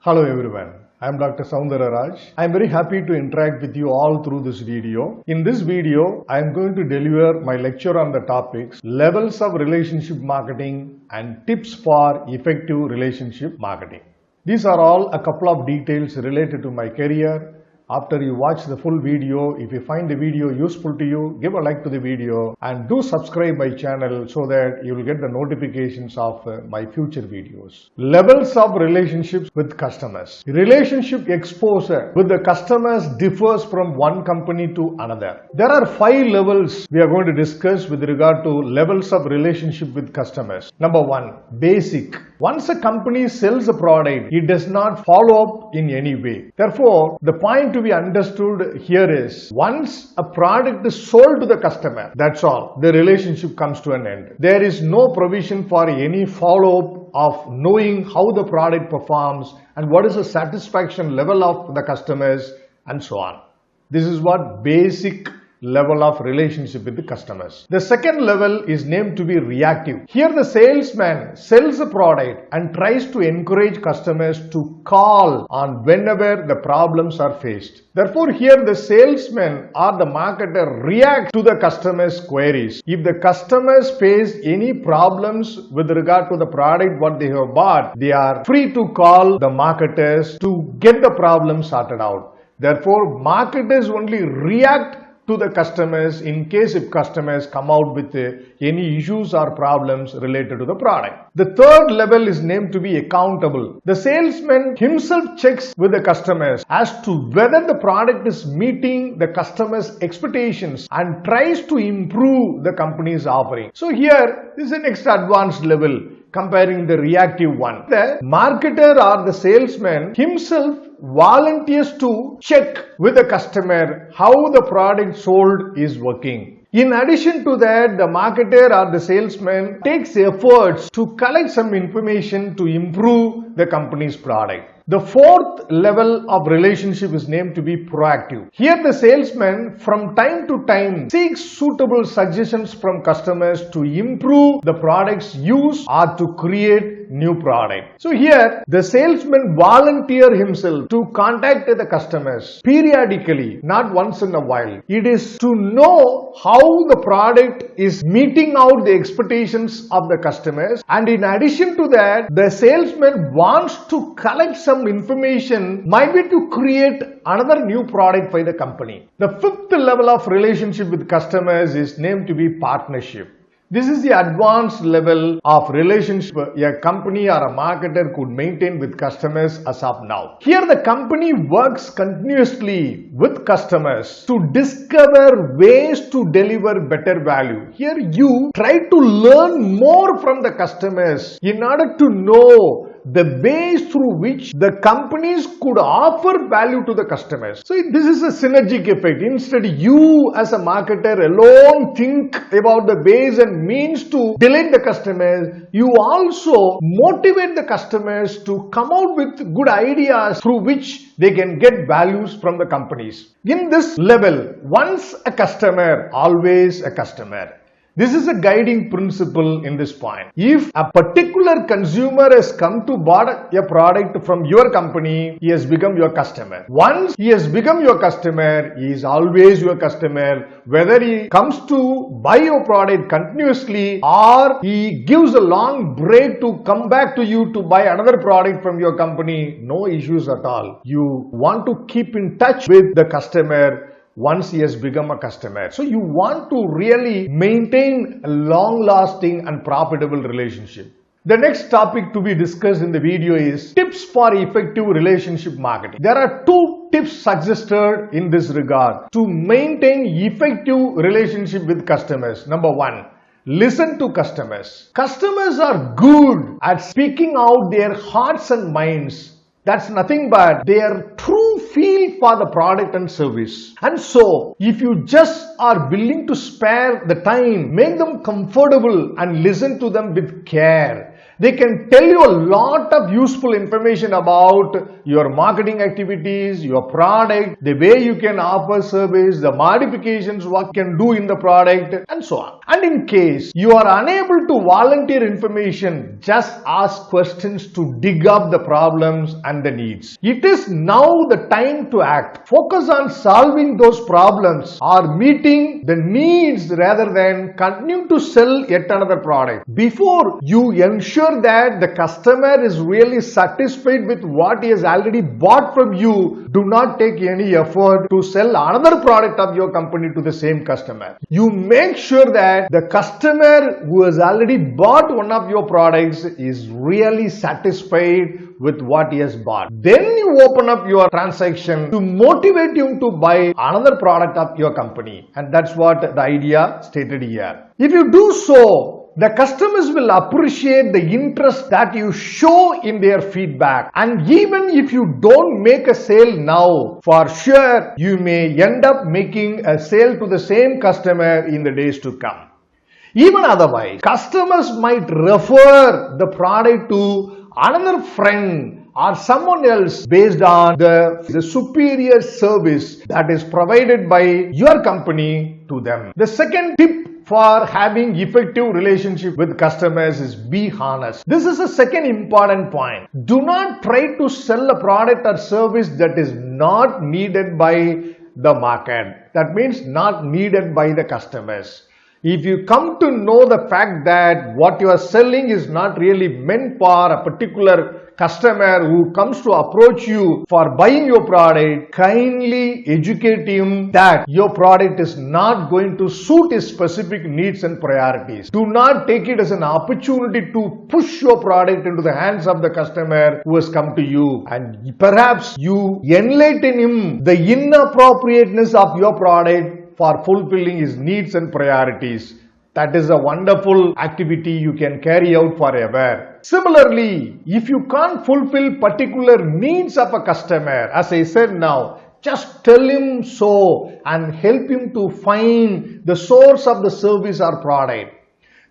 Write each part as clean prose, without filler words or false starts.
Hello everyone, I am Dr. Soundara Raj. I am very happy to interact with you all through this video. In this video, I am going to deliver my lecture on the topics levels of relationship marketing and tips for effective relationship marketing. These are all a couple of details related to my career. After you watch the full video, if you find the video useful to you, give a like to the video and do subscribe my channel so that you will get the notifications of my future videos. Levels of relationships with customers. Relationship exposure with the customers differs from one company to another. There are 5 levels we are going to discuss with regard to levels of relationship with customers. Number 1, basic. Once a company sells a product, it does not follow up in any way. Therefore, the point to be understood here is once a product is sold to the customer, that's all. The relationship comes to an end. There is no provision for any follow-up of knowing how the product performs and what is the satisfaction level of the customers and so on. This is what basic level of relationship with the customers. The second level is named to be reactive. Here the salesman sells a product and tries to encourage customers to call on whenever the problems are faced. Therefore, here the salesman or the marketer reacts to the customer's queries. If the customers face any problems with regard to the product what they have bought, they are free to call the marketers to get the problem sorted out. Therefore, marketers only react to the customers in case if customers come out with any issues or problems related to the product. The third level is named to be accountable. The salesman himself checks with the customers as to whether the product is meeting the customer's expectations and tries to improve the company's offering. So here is the next advanced level comparing the reactive one. The marketer or the salesman himself volunteers to check with the customer how the product sold is working. In addition to that, the marketer or the salesman takes efforts to collect some information to improve the company's product. The fourth level of relationship is named to be proactive. Here the salesman from time to time seeks suitable suggestions from customers to improve the product's use or to create new product. So here the salesman volunteer himself to contact the customers periodically, not once in a while. It is to know how the product is meeting out the expectations of the customers, and in addition to that, the salesman wants to collect some information might be to create another new product for the company. The fifth level of relationship with customers is named to be partnership. This is the advanced level of relationship a company or a marketer could maintain with customers as of now. Here the company works continuously with customers to discover ways to deliver better value. Here you try to learn more from the customers in order to know the ways through which the companies could offer value to the customers. So this is a synergic effect. Instead, you as a marketer alone think about the ways and means to delight the customers. You also motivate the customers to come out with good ideas through which they can get values from the companies. In this level, once a customer, always a customer. This is a guiding principle in this point. If a particular consumer has come to buy a product from your company, he has become your customer. Once he has become your customer, he is always your customer. Whether he comes to buy your product continuously or he gives a long break to come back to you to buy another product from your company, no issues at all. You want to keep in touch with the customer once he has become a customer. So you want to really maintain a long-lasting and profitable relationship. The next topic to be discussed in the video is tips for effective relationship marketing. There are 2 tips suggested in this regard to maintain effective relationship with customers. Number 1, listen to customers. Customers are good at speaking out their hearts and minds. That's nothing but their true feel for the product and service. And so, if you just are willing to spare the time, make them comfortable and listen to them with care, They can tell you a lot of useful information about your marketing activities, your product, the way you can offer service, the modifications, what you can do in the product, and so on. And in case you are unable to volunteer information, just ask questions to dig up the problems and the needs. It is now the time to act. Focus on solving those problems or meeting the needs rather than continue to sell yet another product. Before you ensure that the customer is really satisfied with what he has already bought from you, do not take any effort to sell another product of your company to the same customer. You make sure that the customer who has already bought one of your products is really satisfied with what he has bought. Then you open up your transaction to motivate him to buy another product of your company. And that's what the idea stated here. If you do so, the customers will appreciate the interest that you show in their feedback. And even if you don't make a sale now, for sure you may end up making a sale to the same customer in the days to come. Even otherwise, customers might refer the product to another friend or someone else based on the superior service that is provided by your company to them. The second tip for having effective relationship with customers is be honest. This is a second important point. Do not try to sell a product or service that is not needed by the market. That means not needed by the customers. If you come to know the fact that what you are selling is not really meant for a particular customer who comes to approach you for buying your product, kindly educate him that your product is not going to suit his specific needs and priorities. Do not take it as an opportunity to push your product into the hands of the customer who has come to you, and perhaps you enlighten him the inappropriateness of your product for fulfilling his needs and priorities. That is a wonderful activity you can carry out forever. Similarly, if you can't fulfill particular needs of a customer, as I said now, just tell him so and help him to find the source of the service or product.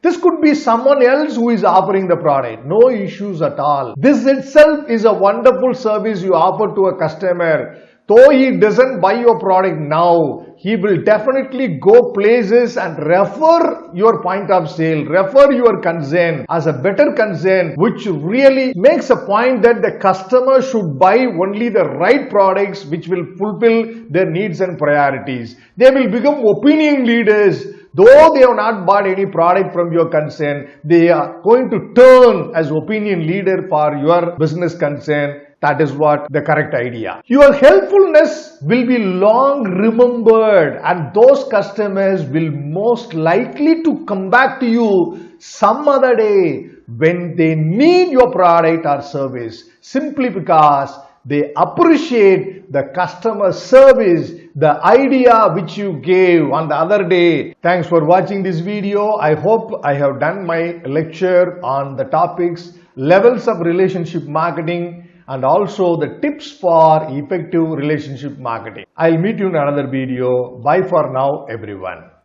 This could be someone else who is offering the product. No issues at all. This itself is a wonderful service you offer to a customer. Though he doesn't buy your product now, he will definitely go places and refer your point of sale, refer your concern as a better concern, which really makes a point that the customer should buy only the right products which will fulfill their needs and priorities. They will become opinion leaders. Though they have not bought any product from your concern, they are going to turn as opinion leader for your business concern. That is what the correct idea. Your helpfulness will be long remembered, and those customers will most likely to come back to you some other day when they need your product or service, simply because they appreciate the customer service, the idea which you gave on the other day. Thanks for watching this video. I hope I have done my lecture on the topics levels of relationship marketing and also the tips for effective relationship marketing. I'll meet you in another video. Bye for now, everyone.